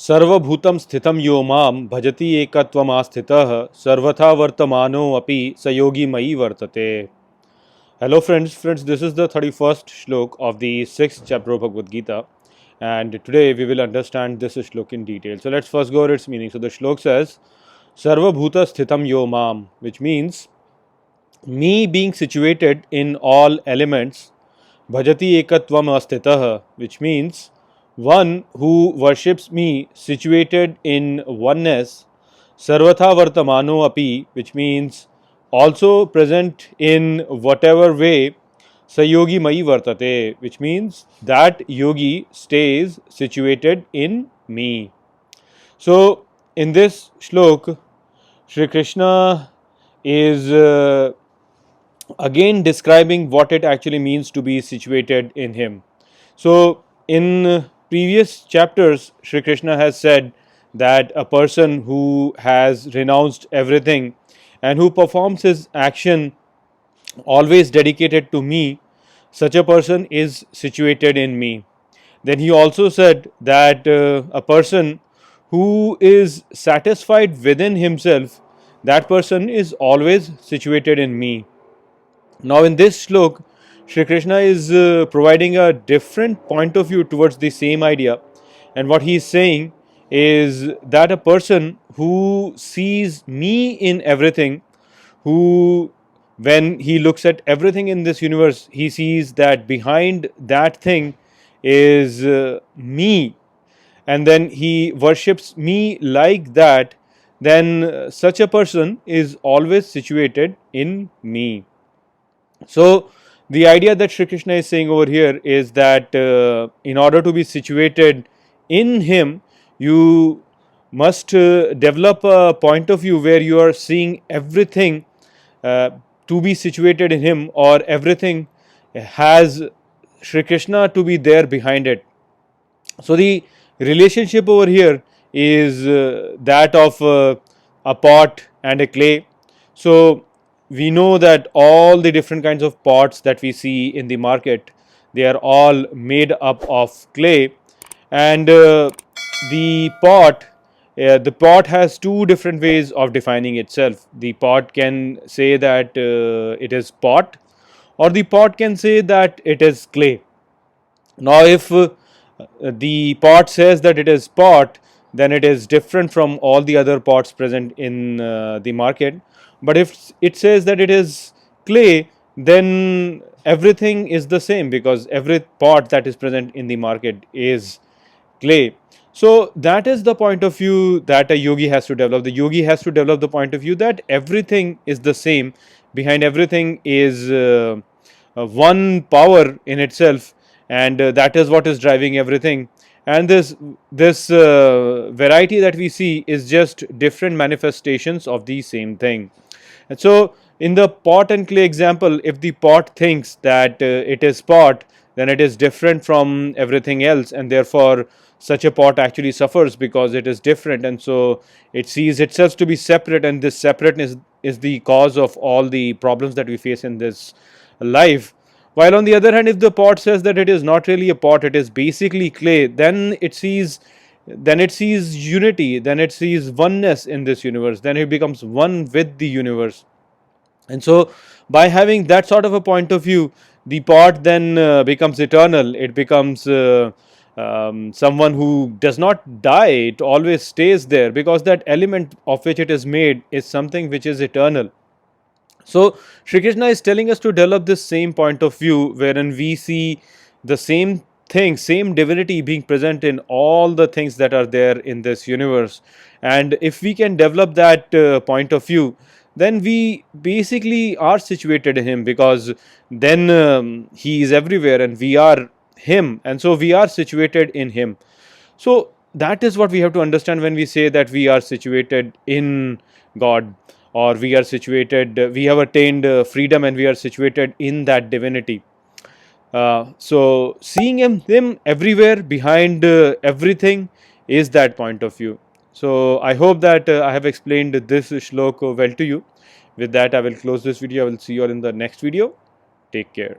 सर्वभूतं स्थितं यो मां भजति एकत्वमास्थितः सर्वथा वर्तमानो अपि स योगी मयि वर्तते. Hello friends, this is the 31st shlok of the 6th chapter of Bhagavad Gita, and today we will understand this shlok in detail. So let's first go over its meaning. So the shlok says, Sarva Bhuta Sthitam Yo Mam, which means me being situated in all elements, Bhajati Ekatvam Astitah, which means one who worships me situated in oneness, Sarvatha Vartamano Api, which means also present in whatever way, Sayogi Mai Vartate, which means that yogi stays situated in me. So, in this shlok, Shri Krishna is again describing what it actually means to be situated in him. So, in previous chapters, Shri Krishna has said that a person who has renounced everything and who performs his action always dedicated to me, such a person is situated in me. Then he also said that a person who is satisfied within himself, that person is always situated in me. Now, in this shlok, Shri Krishna is providing a different point of view towards the same idea, and what he is saying is that a person who sees me in everything, who when he looks at everything in this universe, he sees that behind that thing is me, and then he worships me like that, then such a person is always situated in me. So, the idea that Shri Krishna is saying over here is that in order to be situated in him, you must develop a point of view where you are seeing everything to be situated in him, or everything has Shri Krishna to be there behind it. So, the relationship over here is that of a pot and a clay. So, we know that all the different kinds of pots that we see in the market, they are all made up of clay, and the pot has two different ways of defining itself. The pot can say that it is pot, or the pot can say that it is clay. Now, if the pot says that it is pot, then it is different from all the other pots present in the market. But if it says that it is clay, then everything is the same, because every pot that is present in the market is clay. So, that is the point of view that a yogi has to develop. The yogi has to develop the point of view that everything is the same, behind everything is one power in itself, and that is what is driving everything. And this variety that we see is just different manifestations of the same thing. And so, in the pot and clay example, if the pot thinks that it is pot, then it is different from everything else, and therefore such a pot actually suffers because it is different, and so it sees itself to be separate, and this separateness is the cause of all the problems that we face in this life. While on the other hand, if the pot says that it is not really a pot, it is basically clay, then it sees unity, then it sees oneness in this universe, then it becomes one with the universe. And so, by having that sort of a point of view, the pot then becomes eternal. It becomes someone who does not die, it always stays there, because that element of which it is made is something which is eternal. So, Shri Krishna is telling us to develop this same point of view, wherein we see the same thing, same divinity being present in all the things that are there in this universe. And if we can develop that point of view, then we basically are situated in him, because then he is everywhere and we are him, and so we are situated in him. So, that is what we have to understand when we say that we are situated in God, or we are situated, we have attained freedom and we are situated in that divinity. So, seeing him everywhere, behind everything, is that point of view. So, I hope that I have explained this shlok well to you. With that, I will close this video. I will see you all in the next video. Take care.